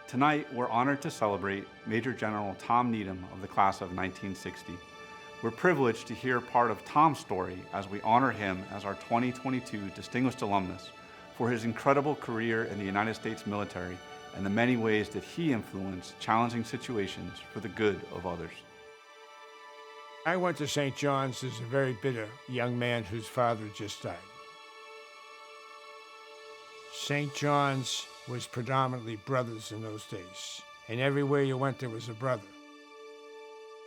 Tonight, we're honored to celebrate Major General Tom Needham of the class of 1960. We're privileged to hear part of Tom's story as we honor him as our 2022 Distinguished Alumnus for his incredible career in the United States military and the many ways that he influenced challenging situations for the good of others. I went to St. John's as a very bitter young man whose father just died. St. John's was predominantly brothers in those days, and everywhere you went there was a brother.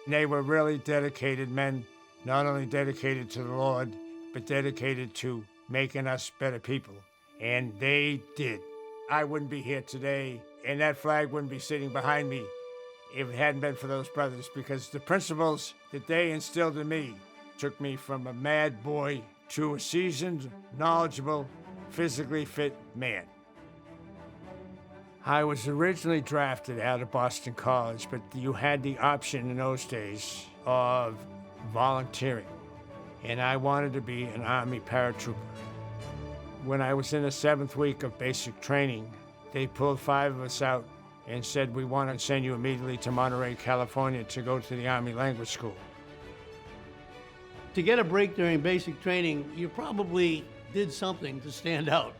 They were really dedicated men, not only dedicated to the Lord, but dedicated to making us better people, and they did. I wouldn't be here today, and that flag wouldn't be sitting behind me if it hadn't been for those brothers, because the principles that they instilled in me took me from a mad boy to a seasoned, knowledgeable, physically fit man. I was originally drafted out of Boston College, but you had the option in those days of volunteering, and I wanted to be an Army paratrooper. When I was in the 7th week of basic training, they pulled 5 of us out and said, "We want to send you immediately to Monterey, California to go to the Army Language School." To get a break during basic training, you probably did something to stand out.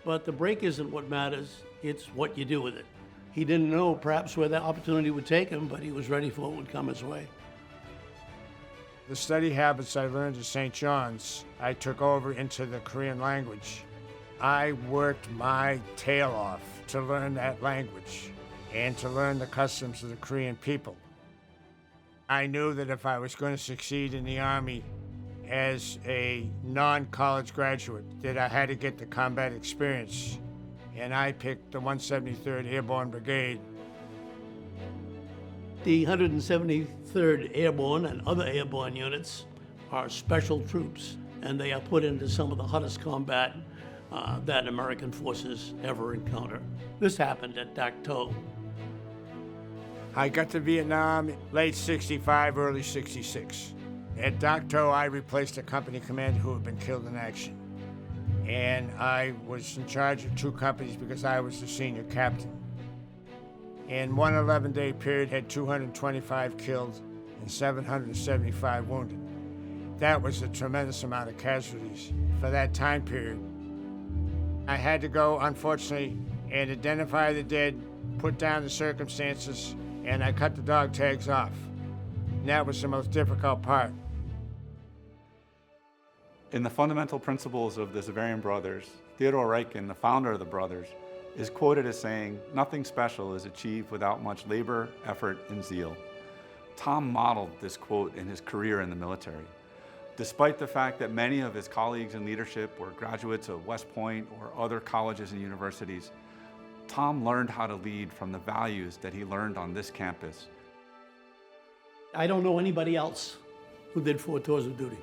But the break isn't what matters, it's what you do with it. He didn't know perhaps where that opportunity would take him, but he was ready for what would come his way. The study habits I learned at St. John's, I took over into the Korean language. I worked my tail off to learn that language and to learn the customs of the Korean people. I knew that if I was going to succeed in the Army as a non-college graduate, that I had to get the combat experience, and I picked the 173rd Airborne Brigade. The 173rd Airborne and other airborne units are special troops, and they are put into some of the hottest combat that American forces ever encounter. This happened at Dak To. I got to Vietnam late 65, early 66. At Dak To, I replaced a company commander who had been killed in action. And I was in charge of 2 companies because I was the senior captain. And one 11-day period had 225 killed and 775 wounded. That was a tremendous amount of casualties for that time period. I had to go, unfortunately, and identify the dead, put down the circumstances, and I cut the dog tags off. And that was the most difficult part. In the fundamental principles of the Zavarian Brothers, Theodore Reichen, the founder of the Brothers, is quoted as saying, "Nothing special is achieved without much labor, effort, and zeal." Tom modeled this quote in his career in the military. Despite the fact that many of his colleagues in leadership were graduates of West Point or other colleges and universities, Tom learned how to lead from the values that he learned on this campus. I don't know anybody else who did 4 tours of duty.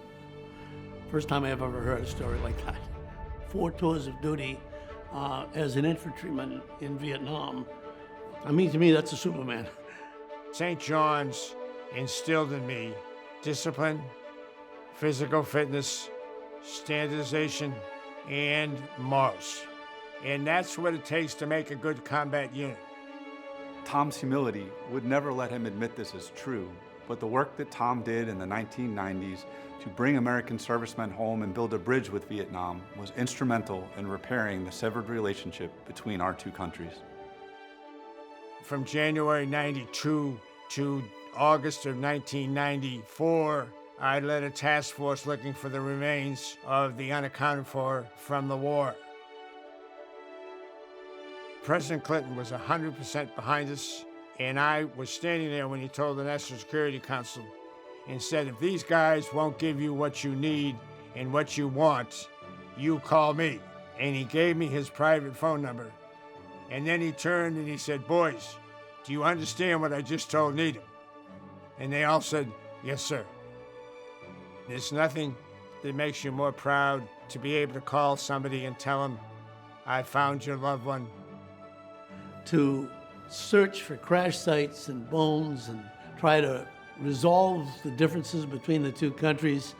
First time I've ever heard a story like that. 4 tours of duty as an infantryman in Vietnam. I mean, to me, that's a Superman. St. John's instilled in me discipline, physical fitness, standardization, and morals. And that's what it takes to make a good combat unit. Tom's humility would never let him admit this as true, but the work that Tom did in the 1990s to bring American servicemen home and build a bridge with Vietnam was instrumental in repairing the severed relationship between our 2 countries. From January 92 to August of 1994, I led a task force looking for the remains of the unaccounted for from the war. President Clinton was 100% behind us, and I was standing there when he told the National Security Council and said, "If these guys won't give you what you need and what you want, you call me." And he gave me his private phone number. And then he turned and he said, "Boys, do you understand what I just told Needham?" And they all said, "Yes, sir." There's nothing that makes you more proud to be able to call somebody and tell them, "I found your loved one." To search for crash sites and bones and try to resolve the differences between the 2 countries.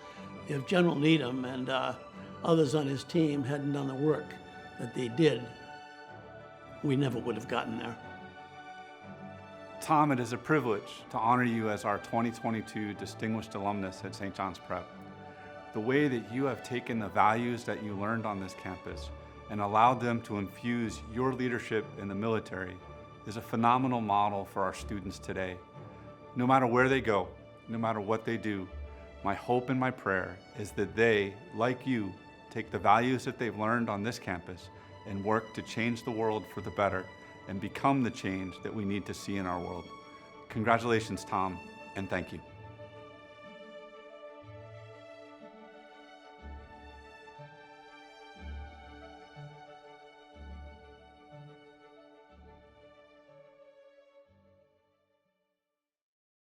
If General Needham and others on his team hadn't done the work that they did, we never would have gotten there. Tom, it is a privilege to honor you as our 2022 Distinguished Alumnus at St. John's Prep. The way that you have taken the values that you learned on this campus and allowed them to infuse your leadership in the military is a phenomenal model for our students today. No matter where they go, no matter what they do, my hope and my prayer is that they, like you, take the values that they've learned on this campus and work to change the world for the better and become the change that we need to see in our world. Congratulations, Tom, and thank you.